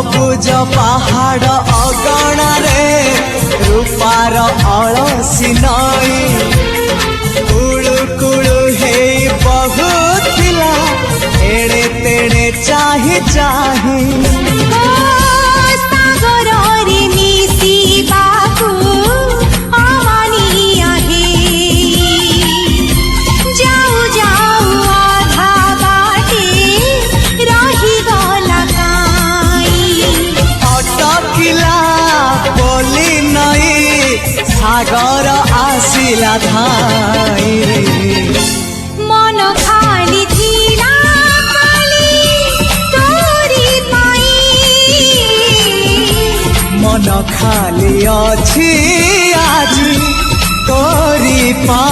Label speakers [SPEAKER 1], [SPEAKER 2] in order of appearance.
[SPEAKER 1] सबुज पहाड़ अगणारे रूपार अलसी नई कुड़ू कुड़ू हे बहुथिला एड़े तेड़े चाही चाही सागर आसिला धाई
[SPEAKER 2] मन खाली थिला खाली तोरी पाई
[SPEAKER 1] मन खाली अछि आज तोरी पाई।